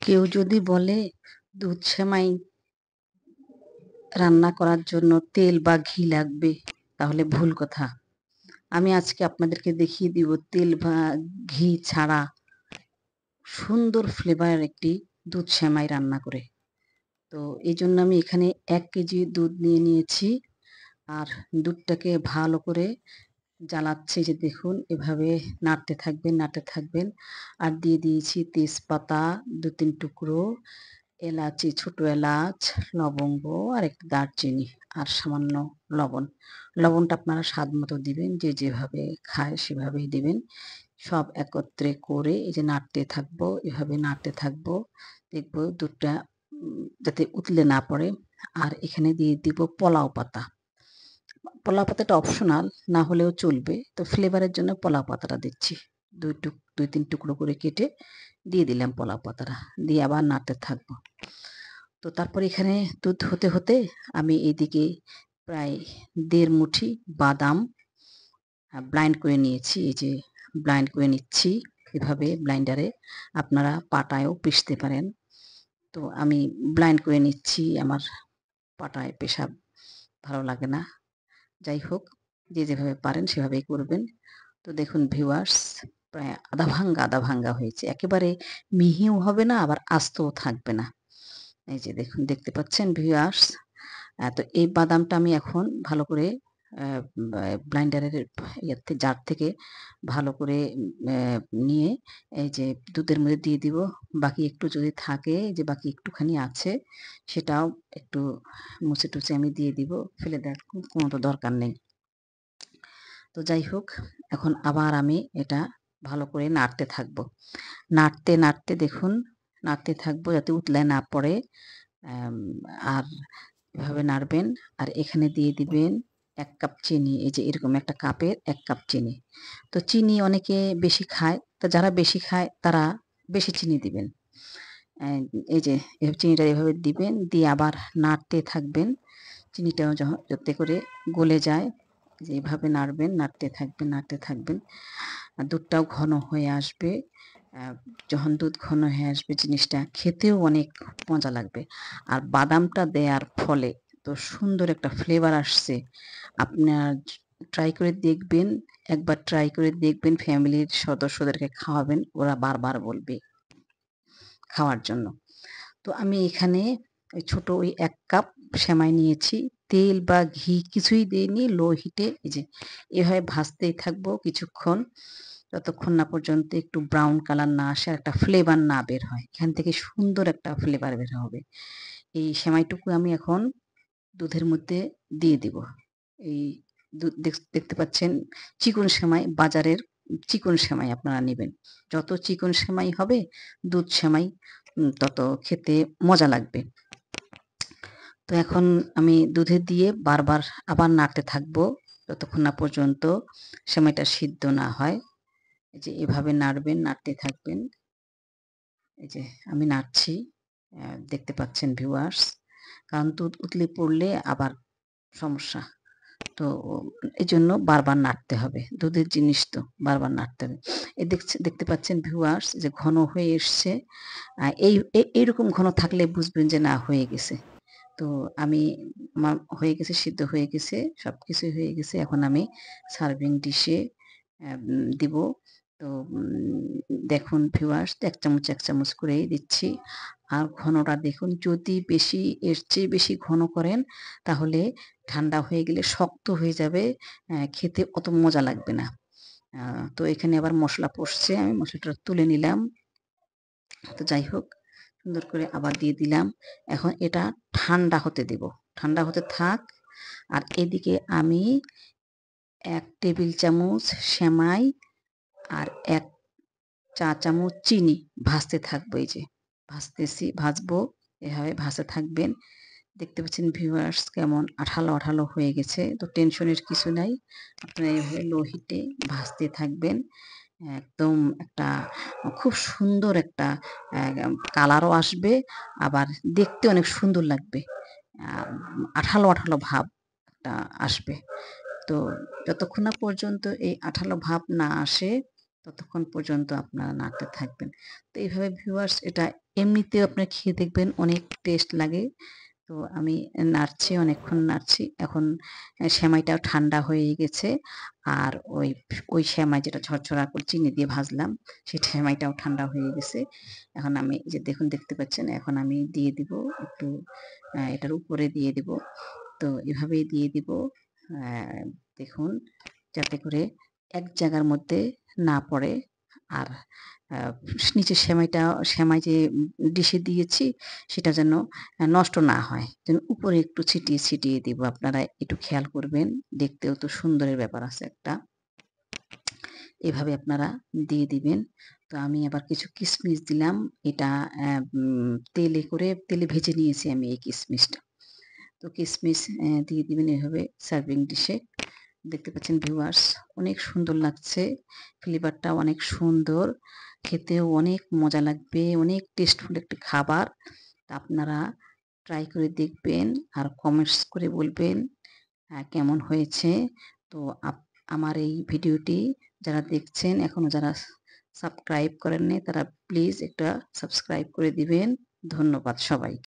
কেউ যদি বলে দুধ সেমাই রান্না করার জন্য তেল বা ঘি লাগবে, তাহলে ভুল কথা। আমি আজকে আপনাদেরকে দেখিয়ে দিব তেল বা ঘি ছাড়া সুন্দর ফ্লেভারের একটি দুধ সেমাই রান্না করে। তো এইজন্য আমি এখানে ১ কেজি দুধ নিয়ে নিয়েছি। আর দুধটাকে ভালো করে জ্বালাচ্ছি, যে দেখুন এভাবে নাড়তে থাকবেন, নাড়তে থাকবেন। আর দিয়ে দিয়েছি তেজপাতা ২-৩ টুকরো, এলাচি, ছোট এলাচ, লবঙ্গ আর একটু দারচিনি আর সামান্য লবণ। লবণটা আপনারা স্বাদ মতো দিবেন, যে যেভাবে খায় সেভাবেই দিবেন। সব একত্রে করে এই যে নাড়তে থাকবো, এভাবে নাড়তে থাকবো। দেখবো দুধটা যাতে উতলে না পড়ে। আর এখানে দিয়ে দিব পোলাও পাতা। পোলাও পাতাটা অপশনাল, না হলেও চলবে। তো ফ্লেভারের জন্য পোলাও পাতাটা দিচ্ছি। ২-৩ টুকরো করে কেটে দিয়ে দিলাম পোলাও পাতাটা। দিয়ে আবার নাড়তে থাকবো। তো তারপর এখানে দুধ হতে, হতে আমি এদিকে প্রায় ১.৫ মুঠি বাদাম ব্লাইন্ড করে নিয়েছি। এই যে ব্লাইন্ড করে নিচ্ছি এভাবে ব্লাইন্ডারে। আপনারা পাটায়ও পিষতে পারেন। তো আমি ব্লাইন্ড করে নিচ্ছি। আমার পাটায় পেষা ভালো লাগে না। যাই হোক, যে যেভাবে পারেন সেভাবেই করবেন। তো দেখুন ভিউয়ার্স, প্রায় আধা ভাঙ্গা, আধা ভাঙ্গা হয়েছে। একেবারে মিহিও হবে না, আবার আস্তও থাকবে না। এই যে দেখুন, দেখতে পাচ্ছেন ভিউয়ার্স? তো এই বাদামটা আমি এখন ভালো করে আ বা ব্লাইন্ডারের জার থেকে ভালো করে নিয়ে এই যে দুধের মধ্যে দিয়ে দিব। বাকি একটু যদি থাকে, যে বাকি একটুখানি আছে, সেটাও একটু মুছে-টুছে আমি দিয়ে দিব। ফেলে দেওয়ার কোনো তো দরকার নেই। তো যাই হোক, এখন আবার আমি এটা ভালো করে নাড়তে থাকবো। নাড়তে, নাড়তে দেখুন, নাড়তে থাকবো যাতে উতলায় না পড়ে। অ্যাম আর এভাবে নাড়বেন। আর এখানে দিয়ে দিবেন ১ কাপ চিনি। এই যে এরকম একটা কাপের ১ কাপ চিনি। তো চিনি অনেকে বেশি খায়। তো যারা বেশি খায় তারা বেশি চিনি দিবেন। অ্যা এই যে চিনিটা এভাবে দিবেন, দিয়ে আবার নাড়তে থাকবেন। চিনিটাও যাতে করে গলে যায়। যে এভাবে নাড়বেন, নাড়তে থাকবেন, নাড়তে থাকবেন। আর দুধটাও ঘন হয়ে আসবে। আ যখন দুধ ঘন হয়ে আসবে, জিনিসটা খেতেও অনেক মজা লাগবে। আর বাদামটা দেয়ার ফলে তো সুন্দর একটা ফ্লেভার আসছে। আপনার ট্রাই করে দেখবেন, একবার ট্রাই করে দেখবেন, ফ্যামিলির সদস্যদেরকে খাওয়াবেন, ওরা বারবার বলবে খাওয়ার জন্য। তো আমি এখানে ওই ছোট ওই ১ কাপ সেমাই নিয়েছি। তেল বা ঘি কিছুই দেইনি। লো হিটে এই যে এভাবে ভাজতেই থাকবো কিছুক্ষণ। যতক্ষণ না পর্যন্ত একটু ব্রাউন কালার না আসে আর একটা ফ্লেভার না বের হয়। এখান থেকে সুন্দর একটা ফ্লেভার বের হবে। এই সেমাইটুকু আমি এখন দুধের মধ্যে দিয়ে দিব। এই দুধ দেখতে পাচ্ছেন, চিকন সেমাই, বাজারের চিকন সেমাই আপনারা নিবেন। যত চিকন সেমাই হবে, দুধ সেমাই তত খেতে মজা লাগবে। তো এখন আমি দুধে দিয়ে বারবার আবার নাড়তে থাকবো, যতক্ষণ না পর্যন্ত সেমাইটা সিদ্ধ না হয়। এই যে এভাবে নাড়বেন, নাড়তে থাকবেন। এই যে আমি নাড়ছি। দেখতে পাচ্ছেন ভিউয়ার্স। কারণ দুধ উতলে পড়লে আবার সমস্যা। তো এজন্য বারবার নাড়তে হবে। দুধের জিনিস তো বারবার নাড়তে হবে। দেখতে পাচ্ছেন ভিউয়ার্স, যে ঘন হয়ে এসছে। এইরকম ঘন থাকলে বুঝবেন যে না, হয়ে গেছে। তো আমি আমার হয়ে গেছে, সিদ্ধ হয়ে গেছে, সবকিছুই হয়ে গেছে। এখন আমি সার্ভিং ডিশে দিব। তো দেখুন ভিউয়ার্স, ১ চামচ, ১ চামচ করেই দিচ্ছি। আর ঘনটা দেখুন, যদি বেশি, এর চেয়ে বেশি ঘন করেন, তাহলে ঠান্ডা হয়ে গেলে শক্ত হয়ে যাবে। খেতে অত মজা লাগবে না। আ তো এখানে আবার মসলা পড়ছে। আমি মসলাটা তুলে নিলাম। তো যাই হোক, সুন্দর করে আবার দিয়ে দিলাম। এখন এটা ঠান্ডা হতে দেব। ঠান্ডা হতে থাক। আর এদিকে আমি ১ টেবিল চামচ সেমাই আর ১ চা চামচ চিনি ভাজতে থাকবো। এই যে ভাজতেছি, ভাজবো। এভাবে ভাজতে থাকবেন। দেখতে পাচ্ছেন ভিউয়ার্স, কেমন আঠালো, আঠালো হয়ে গেছে। তো টেনশনের কিছু নাই। আপনারা এভাবে লো হিটে ভাজতে থাকবেন। একদম একটা খুব সুন্দর একটা কালারও আসবে, আবার দেখতে অনেক সুন্দর লাগবে। আ আঠালো, আঠালো ভাব একটা আসবে। তো যতক্ষণ না পর্যন্ত এই আঠালো ভাব না আসে, ততক্ষণ পর্যন্ত আপনারা নাড়তে থাকবেন। তো এইভাবে ভিউয়ার্স এটা এমনিতেও আপনারা খেয়ে দেখবেন অনেক টেস্ট লাগে। তো আমি নাড়ছি, অনেকক্ষণ নাড়ছি। এখন সেমাইটাও ঠান্ডা হয়ে গেছে। আর ওই সেমাই যেটা ঝরঝরা করে চিনি দিয়ে ভাজলাম, সেই সেমাইটাও ঠান্ডা হয়ে গেছে। এখন আমি এই যে দেখুন দেখতে পাচ্ছেন, এখন আমি দিয়ে দিব একটু এটার উপরে দিয়ে দিব। তো এভাবেই দিয়ে দিব। আ দেখুন যাতে করে এক জায়গার মধ্যে না পড়ে। আর আ নিচের সেমাই যে ডিশে দিয়েছি সেটা যেন নষ্ট না হয়। যেন উপরে একটু ছিটিয়ে, ছিটিয়ে দিব। আপনারা একটু খেয়াল করবেন। দেখতেও তো সুন্দরের ব্যাপার আছে একটা। এভাবে আপনারা দিয়ে দিবেন। তো আমি আবার কিছু কিশমিশ দিলাম। এটা তেলে ভেজে নিয়েছি আমি এই কিশমিশটা। তো কিশমিশ দিয়ে দিবেন এভাবে সার্ভিং ডিশে। দেখতে পাচ্ছেন ভিউয়ার্স অনেক সুন্দর লাগছে। ফ্লেভারটাও অনেক সুন্দর। খেতেও অনেক মজা লাগবে। অনেক টেস্টফুল একটি খাবার। তা আপনারা ট্রাই করে দেখবেন আর কমেন্টস করে বলবেন কেমন হয়েছে। তো আমার এই ভিডিওটি যারা দেখছেন এখনো যারা সাবস্ক্রাইব করেননি তারা প্লিজ একটা সাবস্ক্রাইব করে দিবেন। ধন্যবাদ সবাইকে।